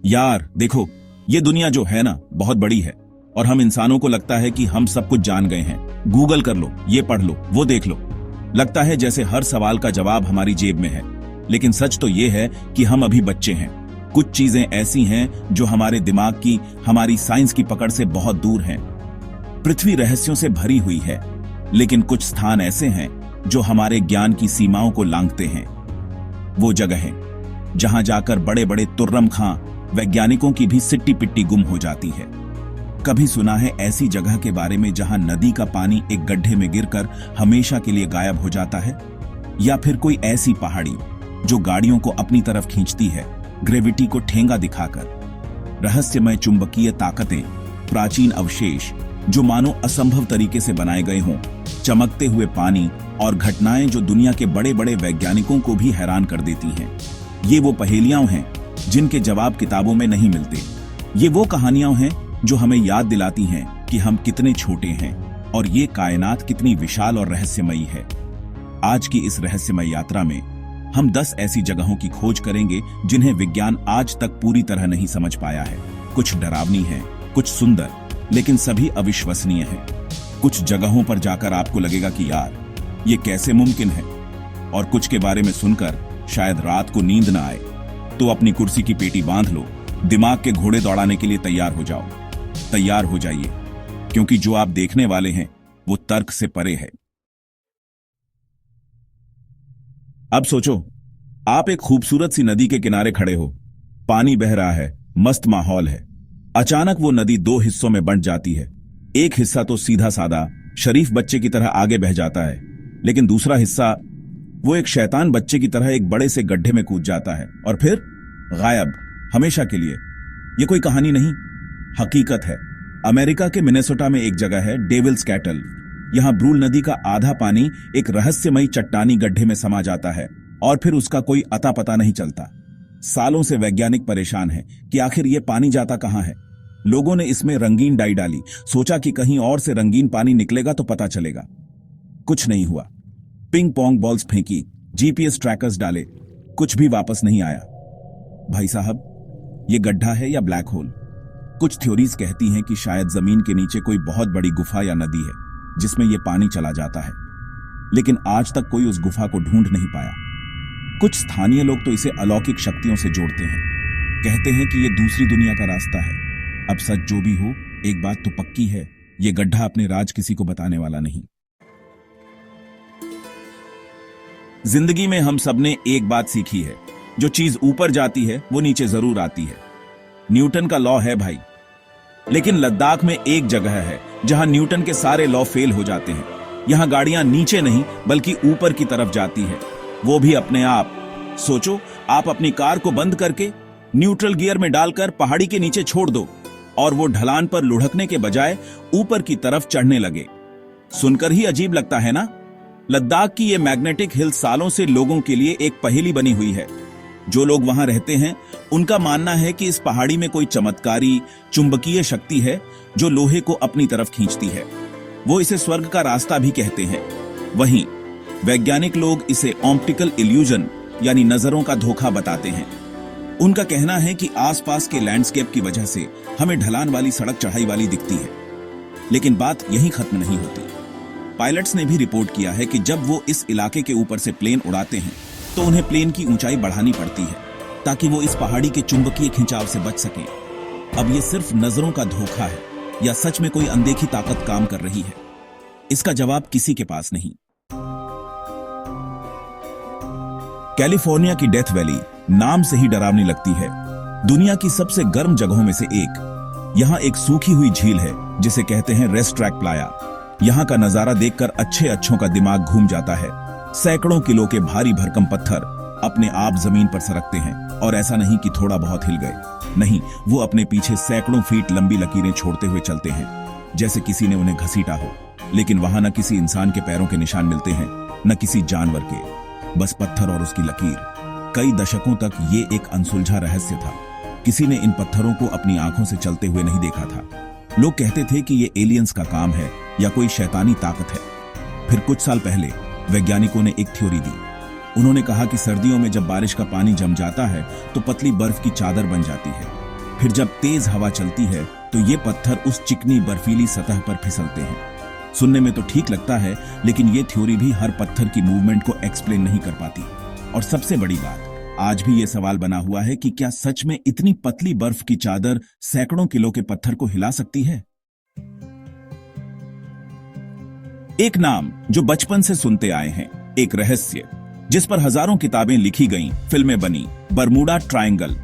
यार देखो, ये दुनिया जो है ना बहुत बड़ी है और हम इंसानों को लगता है कि हम सब कुछ जान गए हैं। गूगल कर लो, ये पढ़ लो, वो देख लो। लगता है जैसे हर सवाल का जवाब हमारी जेब में है। लेकिन सच तो ये है कि हम अभी बच्चे हैं। कुछ चीजें ऐसी हैं जो हमारे दिमाग की, हमारी साइंस की पकड़ से बहुत दूर हैं। पृथ्वी रहस्यों से भरी हुई है, लेकिन कुछ स्थान ऐसे हैं जो हमारे ज्ञान की सीमाओं को लांघते हैं। वो जगह है जहां जाकर बड़े बड़े तुर्रम खां वैज्ञानिकों की भी सिट्टी पिट्टी गुम हो जाती है। कभी सुना है ऐसी जगह के बारे में जहां नदी का पानी एक गड्ढे में गिरकर हमेशा के लिए गायब हो जाता है? या फिर कोई ऐसी पहाड़ी जो गाड़ियों को अपनी तरफ खींचती है, ग्रेविटी को ठेंगा दिखाकर? रहस्यमय चुंबकीय ताकतें, प्राचीन अवशेष जो मानो असंभव तरीके से बनाए गए हों, चमकते हुए पानी और घटनाएं जो दुनिया के बड़े बड़े वैज्ञानिकों को भी हैरान कर देती हैं। ये वो पहेलियां हैं जिनके जवाब किताबों में नहीं मिलते। ये वो कहानियां हैं जो हमें याद दिलाती हैं कि हम कितने छोटे हैं और ये कायनात कितनी विशाल और रहस्यमयी है। आज की इस रहस्यमय यात्रा में हम 10 ऐसी जगहों की खोज करेंगे जिन्हें विज्ञान आज तक पूरी तरह नहीं समझ पाया है। कुछ डरावनी है, कुछ सुंदर, लेकिन सभी अविश्वसनीय हैं। कुछ जगहों पर जाकर आपको लगेगा कि यार ये कैसे मुमकिन है, और कुछ के बारे में सुनकर शायद रात को नींद ना आए। तो अपनी कुर्सी की पेटी बांध लो, दिमाग के घोड़े दौड़ाने के लिए तैयार हो जाओ। तैयार हो जाइए, क्योंकि जो आप देखने वाले हैं वो तर्क से परे है। अब सोचो, आप एक खूबसूरत सी नदी के किनारे खड़े हो, पानी बह रहा है, मस्त माहौल है। अचानक वो नदी 2 हिस्सों में बंट जाती है। एक हिस्सा तो सीधा सादा शरीफ बच्चे की तरह आगे बह जाता है, लेकिन दूसरा हिस्सा वो एक शैतान बच्चे की तरह एक बड़े से गड्ढे में कूद जाता है और फिर गायब, हमेशा के लिए। ये कोई कहानी नहीं, हकीकत है। अमेरिका के मिनेसोटा में एक जगह है डेविल्स कैटल। यहां ब्रूल नदी का आधा पानी एक रहस्यमयी चट्टानी गड्ढे में समा जाता है और फिर उसका कोई अता पता नहीं चलता। सालों से वैज्ञानिक परेशान है कि आखिर ये पानी जाता कहां है। लोगों ने इसमें रंगीन डाई डाली, सोचा कि कहीं और से रंगीन पानी निकलेगा तो पता चलेगा। कुछ नहीं हुआ। पिंग पोंग बॉल्स फेंकी, जीपीएस ट्रैकर्स डाले, कुछ भी वापस नहीं आया। भाई साहब, ये गड्ढा है या ब्लैक होल? कुछ थ्योरीज कहती हैं कि शायद जमीन के नीचे कोई बहुत बड़ी गुफा या नदी है जिसमें यह पानी चला जाता है, लेकिन आज तक कोई उस गुफा को ढूंढ नहीं पाया। कुछ स्थानीय लोग तो इसे अलौकिक शक्तियों से जोड़ते हैं, कहते हैं कि यह दूसरी दुनिया का रास्ता है। अब सच जो भी हो, एक बात तो पक्की है, यह गड्ढा अपने राज किसी को बताने वाला नहीं। जिंदगी में हम सबने एक बात सीखी है, जो चीज ऊपर जाती है वो नीचे जरूर आती है। न्यूटन का लॉ है भाई। लेकिन लद्दाख में एक जगह है जहां न्यूटन के सारे लॉ फेल हो जाते हैं। यहां गाड़ियां नीचे नहीं बल्कि ऊपर की तरफ जाती है, वो भी अपने आप। सोचो, आप अपनी कार को बंद करके न्यूट्रल गियर में डालकर पहाड़ी के नीचे छोड़ दो और वो ढलान पर लुढ़कने के बजाय ऊपर की तरफ चढ़ने लगे। सुनकर ही अजीब लगता है ना? लद्दाख की ये मैग्नेटिक हिल सालों से लोगों के लिए एक पहेली बनी हुई है। जो लोग वहां रहते हैं उनका मानना है कि इस पहाड़ी में कोई चमत्कारी चुंबकीय शक्ति है जो लोहे को अपनी तरफ खींचती है। वो इसे स्वर्ग का रास्ता भी कहते हैं। वहीं वैज्ञानिक लोग इसे ऑप्टिकल इल्यूजन यानी नजरों का धोखा बताते हैं। उनका कहना है कि आसपास के लैंडस्केप की वजह से हमें ढलान वाली सड़क चढ़ाई वाली दिखती है। लेकिन बात यहीं खत्म नहीं होती। पायलट्स ने भी रिपोर्ट किया है कि जब वो इस इलाके के ऊपर से प्लेन उड़ाते हैं तो उन्हें प्लेन की ऊंचाई बढ़ानी पड़ती है ताकि वो इस पहाड़ी के चुंबकीय खिंचाव से बच सकें। अब ये सिर्फ नजरों का धोखा है या सच में कोई अनदेखी ताकत काम कर रही है, इसका जवाब किसी के पास नहीं। कैलिफोर्निया की डेथ वैली नाम से ही डरावनी लगती है। दुनिया की सबसे गर्म जगहों में से एक। यहां एक सूखी हुई झील है जिसे कहते हैं रेस्ट ट्रैक प्लाया। यहां का नजारा देखकर अच्छों का दिमाग घूम जाता है। सैकड़ों किलो के भारी भरकम पत्थर अपने आप जमीन पर सरकते हैं, और ऐसा नहीं कि थोड़ा बहुत हिल गए। नहीं, वो अपने पीछे सैकड़ों फीट लंबी लकीरें छोड़ते हुए चलते हैं, जैसे किसी ने उन्हें घसीटा हो। लेकिन वहां न किसी इंसान के पैरों के निशान मिलते हैं, न किसी जानवर के, बस पत्थर और उसकी लकीर। कई दशकों तक ये एक अनसुलझा रहस्य था। किसी ने इन पत्थरों को अपनी आंखों से चलते हुए नहीं देखा था। लोग कहते थे कि ये एलियंस का काम है या कोई शैतानी ताकत है। फिर कुछ साल पहले वैज्ञानिकों ने एक थ्योरी दी। उन्होंने कहा कि सर्दियों में जब बारिश का पानी जम जाता है तो पतली बर्फ की चादर बन जाती है। फिर जब तेज हवा चलती है तो ये पत्थर उस चिकनी बर्फीली सतह पर फिसलते हैं। सुनने में तो ठीक लगता है, लेकिन ये थ्योरी भी हर पत्थर की मूवमेंट को एक्सप्लेन नहीं कर पाती। और सबसे बड़ी बात, आज भी ये सवाल बना हुआ है कि क्या सच में इतनी पतली बर्फ की चादर सैकड़ों किलो के पत्थर को हिला सकती है? एक नाम जो बचपन से सुनते आए हैं, एक रहस्य जिस पर हजारों किताबें लिखी गईं, फिल्में बनी, बरमूडा ट्रायंगल।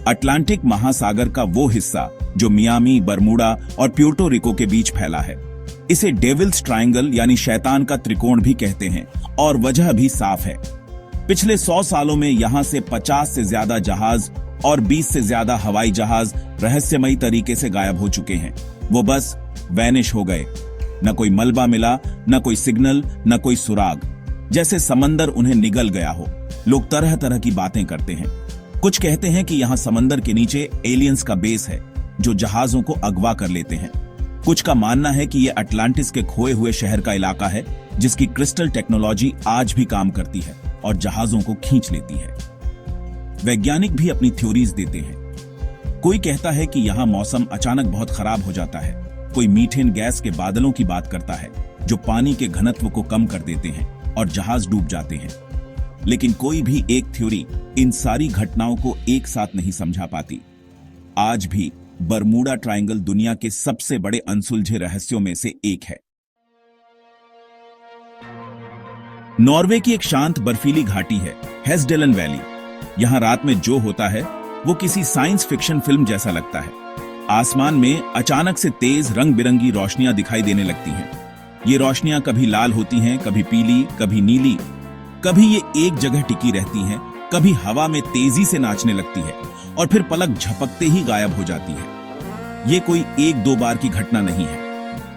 अटलांटिक महासागर का वो हिस्सा जो मियामी, बरमूडा और प्यूर्टो रिको के बीच फैला है। इसे डेविल्स ट्रायंगल यानी शैतान का त्रिकोण भी कहते हैं, और वजह भी साफ है। पिछले 100 सालों में यहां से 50 से ज्यादा जहाज और 20 से ज्यादा हवाई जहाज रहस्यमयी तरीके से गायब हो चुके हैं। वो बस वैनिश हो गए। न कोई मलबा मिला, न कोई सिग्नल, न कोई सुराग, जैसे समंदर उन्हें निगल गया हो। लोग तरह तरह की बातें करते हैं। कुछ कहते हैं कि यहां समंदर के नीचे एलियंस का बेस है जो जहाजों को अगवा कर लेते हैं। कुछ का मानना है कि यह अटलांटिस के खोए हुए शहर का इलाका है जिसकी क्रिस्टल टेक्नोलॉजी आज भी काम करती है और जहाजों को खींच लेती है। वैज्ञानिक भी अपनी थ्योरीज देते हैं। कोई कहता है कि यहां मौसम अचानक बहुत खराब हो जाता है। कोई मीथेन गैस के बादलों की बात करता है जो पानी के घनत्व को कम कर देते हैं और जहाज डूब जाते हैं। लेकिन कोई भी एक थ्योरी इन सारी घटनाओं को एक साथ नहीं समझा पाती। आज भी बरमूडा ट्रायंगल दुनिया के सबसे बड़े अनसुलझे रहस्यों में से एक है। नॉर्वे की एक शांत बर्फीली घाटी है हेस्डेलन वैली। यहां रात में जो होता है वो किसी साइंस फिक्शन फिल्म जैसा लगता है। आसमान में अचानक से तेज रंग बिरंगी रोशनियां दिखाई देने लगती हैं। ये रोशनियां कभी लाल होती हैं, कभी पीली, कभी नीली। कभी ये एक जगह टिकी रहती हैं, कभी हवा में तेजी से नाचने लगती है और फिर पलक झपकते ही गायब हो जाती है। ये कोई एक दो बार की घटना नहीं है।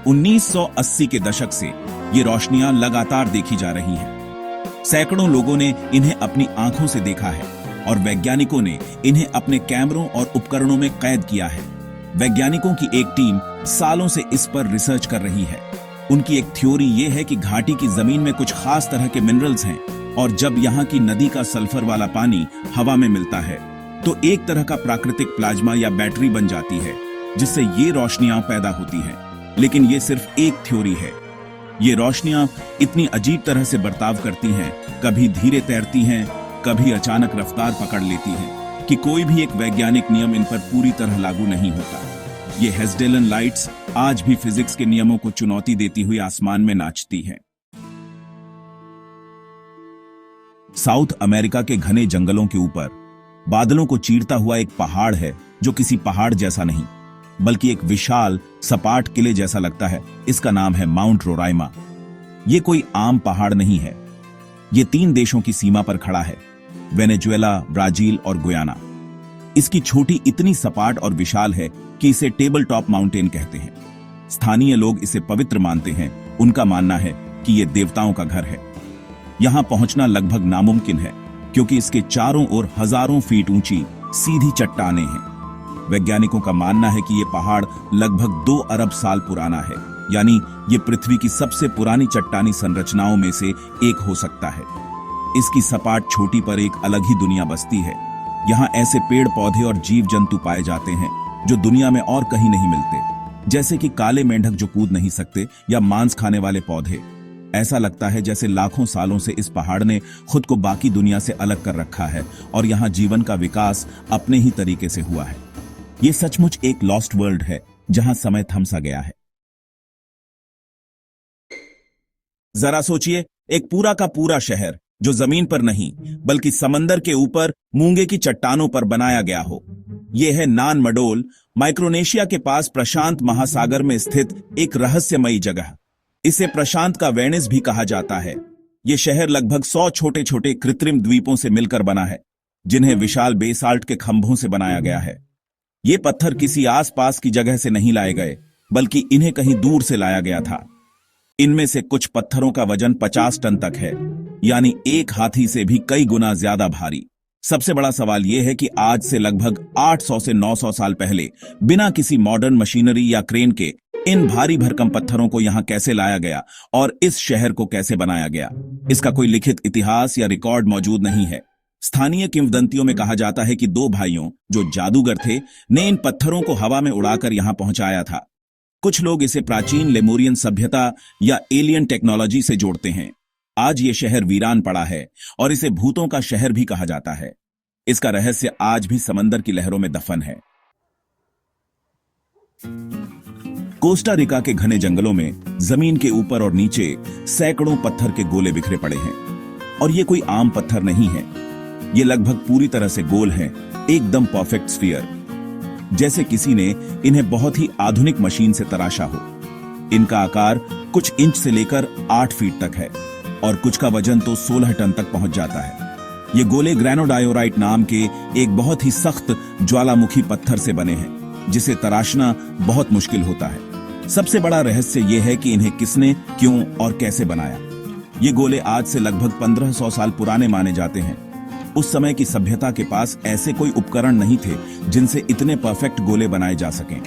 1980 के दशक से ये रोशनियां लगातार देखी जा रही हैं। सैकड़ों लोगों ने इन्हें अपनी आंखों से देखा है और वैज्ञानिकों ने इन्हें अपने कैमरों और उपकरणों में कैद किया है। वैज्ञानिकों की एक टीम सालों से इस पर रिसर्च कर रही है। उनकी एक थ्योरी ये है कि घाटी की जमीन में कुछ खास तरह के मिनरल्स हैं और जब यहाँ की नदी का सल्फर वाला पानी हवा में मिलता है तो एक तरह का प्राकृतिक प्लाज्मा या बैटरी बन जाती है जिससे ये रोशनियां पैदा होती हैं। लेकिन ये सिर्फ एक थ्योरी है। ये रोशनियां इतनी अजीब तरह से बर्ताव करती हैं, कभी धीरे तैरती हैं, कभी अचानक रफ्तार पकड़ लेती हैं कि कोई भी एक वैज्ञानिक नियम इन पर पूरी तरह लागू नहीं होता। ये हेस्डेलन लाइट्स आज भी फिजिक्स के नियमों को चुनौती देती हुई आसमान में नाचती हैं। साउथ अमेरिका के घने जंगलों के ऊपर बादलों को चीरता हुआ एक पहाड़ है जो किसी पहाड़ जैसा नहीं बल्कि एक विशाल सपाट किले जैसा लगता है। इसका नाम है माउंट रोराइमा। ये कोई आम पहाड़ नहीं है। ये 3 देशों की सीमा पर खड़ा है, वेनेजुएला, ब्राजील और गुयाना। इसकी चोटी इतनी सपाट और विशाल है कि इसे टेबल टॉप माउंटेन कहते हैं। स्थानीय लोग इसे पवित्र मानते हैं। उनका मानना है कि यह देवताओं का घर है। यहां पहुंचना लगभग नामुमकिन है क्योंकि इसके चारों ओर हजारों फीट ऊंची सीधी चट्टानें हैं। वैज्ञानिकों का मानना है कि यह पहाड़ लगभग 2 अरब साल पुराना है, यानी ये पृथ्वी की सबसे पुरानी चट्टानी संरचनाओं में से एक हो सकता है। इसकी सपाट चोटी पर एक अलग ही दुनिया बसती है। यहाँ ऐसे पेड़ पौधे और जीव जंतु पाए जाते हैं जो दुनिया में और कहीं नहीं मिलते, जैसे कि काले मेंढक जो कूद नहीं सकते या मांस खाने वाले पौधे। ऐसा लगता है जैसे लाखों सालों से इस पहाड़ ने खुद को बाकी दुनिया से अलग कर रखा है और यहाँ जीवन का विकास अपने ही तरीके से हुआ है। ये सचमुच एक लॉस्ट वर्ल्ड है जहां समय थम सा गया है। जरा सोचिए, एक पूरा का पूरा शहर जो जमीन पर नहीं बल्कि समंदर के ऊपर मूंगे की चट्टानों पर बनाया गया हो। यह है नान मडोल, माइक्रोनेशिया के पास प्रशांत महासागर में स्थित एक रहस्यमयी जगह। इसे प्रशांत का वेनिस भी कहा जाता है। यह शहर लगभग 100 छोटे छोटे कृत्रिम द्वीपों से मिलकर बना है जिन्हें विशाल बेसाल्ट के खंभों से बनाया गया है। ये पत्थर किसी आसपास की जगह से नहीं लाए गए बल्कि इन्हें कहीं दूर से लाया गया था। इनमें से कुछ पत्थरों का वजन 50 टन तक है, यानी एक हाथी से भी कई गुना ज्यादा भारी। सबसे बड़ा सवाल यह है कि आज से लगभग 800 से 900 साल पहले बिना किसी मॉडर्न मशीनरी या क्रेन के इन भारी भरकम पत्थरों को यहां कैसे लाया गया और इस शहर को कैसे बनाया गया। इसका कोई लिखित इतिहास या रिकॉर्ड मौजूद नहीं है। स्थानीय किंवदंतियों में कहा जाता है कि दो भाइयों जो जादूगर थे ने इन पत्थरों को हवा में उड़ाकर यहां पहुंचाया था। कुछ लोग इसे प्राचीन लेमुरियन सभ्यता या एलियन टेक्नोलॉजी से जोड़ते हैं। आज ये शहर वीरान पड़ा है और इसे भूतों का शहर भी कहा जाता है। इसका रहस्य आज भी समंदर की लहरों में दफन है। कोस्टा रिका के घने जंगलों में जमीन के ऊपर और नीचे सैकड़ों पत्थर के गोले बिखरे पड़े हैं। और ये कोई आम पत्थर नहीं है, ये लगभग पूरी तरह से गोल हैं, एकदम परफेक्ट स्फीयर, जैसे किसी ने इन्हें बहुत ही आधुनिक मशीन से तराशा हो। इनका आकार कुछ इंच से लेकर 8 फीट तक है और कुछ का वजन तो 16 टन तक पहुंच जाता है। ये गोले ग्रेनोडायोराइट नाम के एक बहुत ही सख्त ज्वालामुखी पत्थर से बने हैं, जिसे तराशना बहुत मुश्किल होता है। सबसे बड़ा रहस्य यह है कि इन्हें किसने, क्यों और कैसे बनाया। ये गोले आज से लगभग 1500 साल पुराने माने जाते हैं। उस समय की सभ्यता के पास ऐसे कोई उपकरण नहीं थे जिनसे इतने परफेक्ट गोले बनाए जा सकें।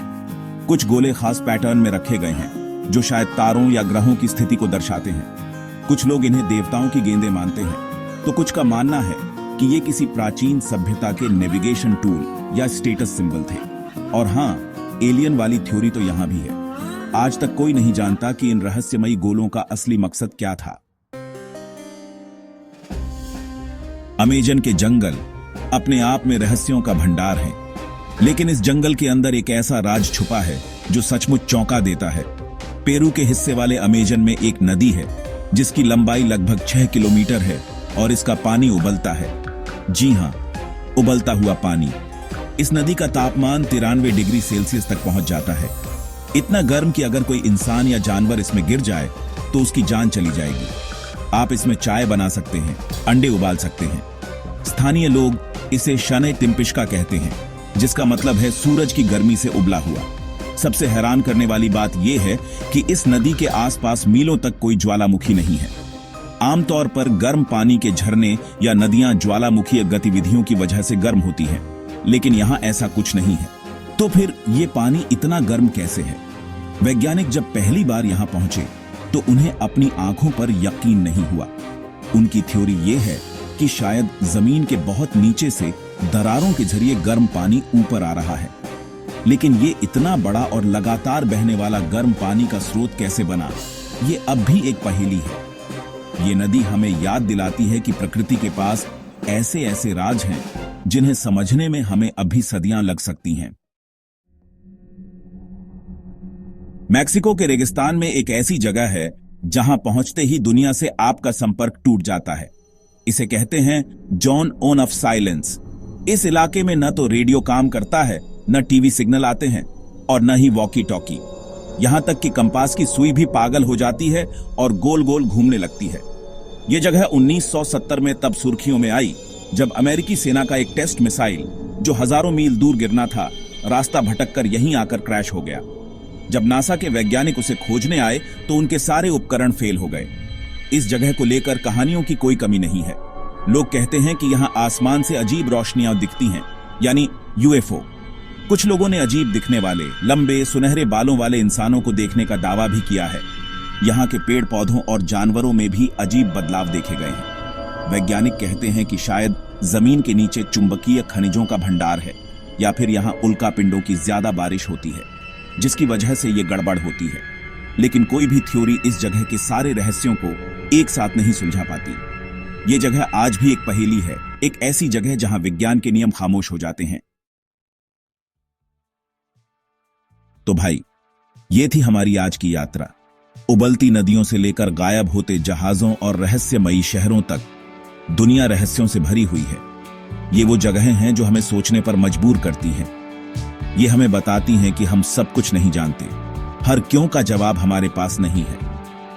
कुछ गोले खास पैटर्न में रखे गए हैं जो शायद तारों या ग्रहों की स्थिति को दर्शाते हैं। कुछ लोग इन्हें देवताओं की गेंदें मानते हैं, तो कुछ का मानना है कि ये किसी प्राचीन सभ्यता के नेविगेशन टूल या स्टेटस सिंबल थे। और हाँ, एलियन वाली थ्योरी तो यहां भी है। आज तक कोई नहीं जानता कि इन रहस्यमयी गोलों का असली मकसद क्या था। अमेजन के जंगल अपने आप में रहस्यों का भंडार है, लेकिन इस जंगल के अंदर एक ऐसा राज छुपा है जो सचमुच चौंका देता है। पेरू के हिस्से वाले अमेजन में एक नदी है जिसकी लंबाई लगभग 6 किलोमीटर है और इसका पानी उबलता है। जी हां, उबलता हुआ पानी। इस नदी का तापमान 93 डिग्री सेल्सियस तक पहुंच जाता है। इतना गर्म कि अगर कोई इंसान या जानवर इसमें गिर जाए तो उसकी जान चली जाएगी। आप इसमें चाय बना सकते हैं, अंडे उबाल सकते हैं। स्थानीय लोग इसे शने तिम्पिश्का कहते हैं, जिसका मतलब है सूरज की गर्मी से उबला हुआ। सबसे हैरान करने वाली बात यह है कि इस नदी के आसपास मीलों तक कोई ज्वालामुखी नहीं है। आमतौर पर गर्म पानी के झरने या नदियां ज्वालामुखीय गतिविधियों की वजह से गर्म होती हैं, लेकिन यहां ऐसा कुछ नहीं है। तो फिर ये पानी इतना गर्म कैसे है? वैज्ञानिक जब पहली बार यहां पहुंचे तो उन्हें अपनी आंखों पर यकीन नहीं हुआ। उनकी थ्योरी ये है कि शायद जमीन के बहुत नीचे से दरारों के जरिए गर्म पानी ऊपर आ रहा है। लेकिन ये इतना बड़ा और लगातार बहने वाला गर्म पानी का स्रोत कैसे बना, ये अब भी एक पहेली है। ये नदी हमें याद दिलाती है कि प्रकृति के पास ऐसे ऐसे राज हैं जिन्हें समझने में हमें अभी सदियां लग सकती हैं। मैक्सिको के रेगिस्तान में एक ऐसी जगह है जहां पहुंचते ही दुनिया से आपका संपर्क टूट जाता है। इसे कहते हैं जोन ऑफ साइलेंस। इस इलाके में न तो रेडियो काम करता है, न टीवी सिग्नल आते हैं और न ही वॉकी टॉकी। यहां तक कि कंपास की सुई भी पागल हो जाती है और गोल गोल घूमने लगती है। यह जगह 1970 में तब सुर्खियों में आई जब अमेरिकी सेना का एक टेस्ट मिसाइल, जो हजारों मील दूर गिरना था, रास्ता भटककर यहीं आकर क्रैश हो गया। जब नासा के वैज्ञानिक उसे खोजने आए तो उनके सारे उपकरण फेल हो गए। इस जगह को लेकर कहानियों की कोई कमी नहीं है। लोग कहते हैं कि यहां आसमान से अजीब रोशनियां दिखती हैं, यानी यूएफओ। कुछ लोगों ने अजीब दिखने वाले लंबे सुनहरे बालों वाले इंसानों को देखने का दावा भी किया है। यहां के पेड़ पौधों और जानवरों में भी अजीब बदलाव देखे गए हैं। वैज्ञानिक कहते हैं कि शायद जमीन के नीचे चुंबकीय खनिजों का भंडार है, या फिर यहां उल्का पिंडों की ज्यादा बारिश होती है, जिसकी वजह से ये गड़बड़ होती है। लेकिन कोई भी थ्योरी इस जगह के सारे रहस्यों को एक साथ नहीं सुलझा पाती। ये जगह आज भी एक पहेली है, एक ऐसी जगह जहां विज्ञान के नियम खामोश हो जाते हैं। तो भाई, ये थी हमारी आज की यात्रा। उबलती नदियों से लेकर गायब होते जहाजों और रहस्यमयी शहरों तक दुनिया रहस्यों से भरी हुई है। ये वो जगहें हैं जो हमें सोचने पर मजबूर करती हैं। ये हमें बताती हैं कि हम सब कुछ नहीं जानते, हर क्यों का जवाब हमारे पास नहीं है।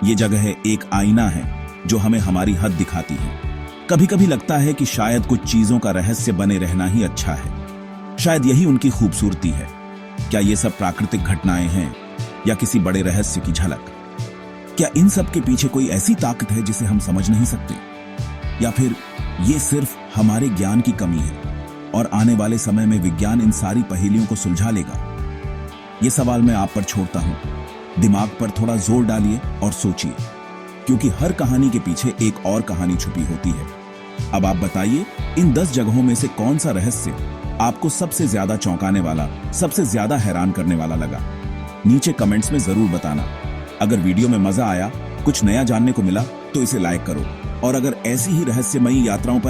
ये जगह एक आईना है जो हमें हमारी हद दिखाती है। कभी कभी लगता है कि शायद कुछ चीजों का रहस्य बने रहना ही अच्छा है। शायद यही उनकी खूबसूरती है। क्या ये सब प्राकृतिक घटनाएं हैं या किसी बड़े रहस्य की झलक? क्या इन सब के पीछे कोई ऐसी ताकत है जिसे हम समझ नहीं सकते, या फिर ये सिर्फ हमारे ज्ञान की कमी है और आने वाले समय में विज्ञान इन सारी पहेलियों को सुलझा लेगा? ये सवाल मैं आप पर छोड़ता हूं। दिमाग पर थोड़ा जोर डालिए और सोचिए, क्योंकि हर कहानी के पीछे एक और कहानी छुपी होती है। अब आप बताइए, इन 10 जगहों में से कौन सा रहस्य आपको सबसे ज्यादा चौंकाने वाला, सबसे ज्यादा हैरान करने वाला लगा? नीचे कमेंट्स में जरूर बताना। अगर वीडियो में मजा आया, कुछ नया जानने को मिला, तो इसे लाइक करो और अगर ऐसी ही रहस्यमयी यात्राओं पर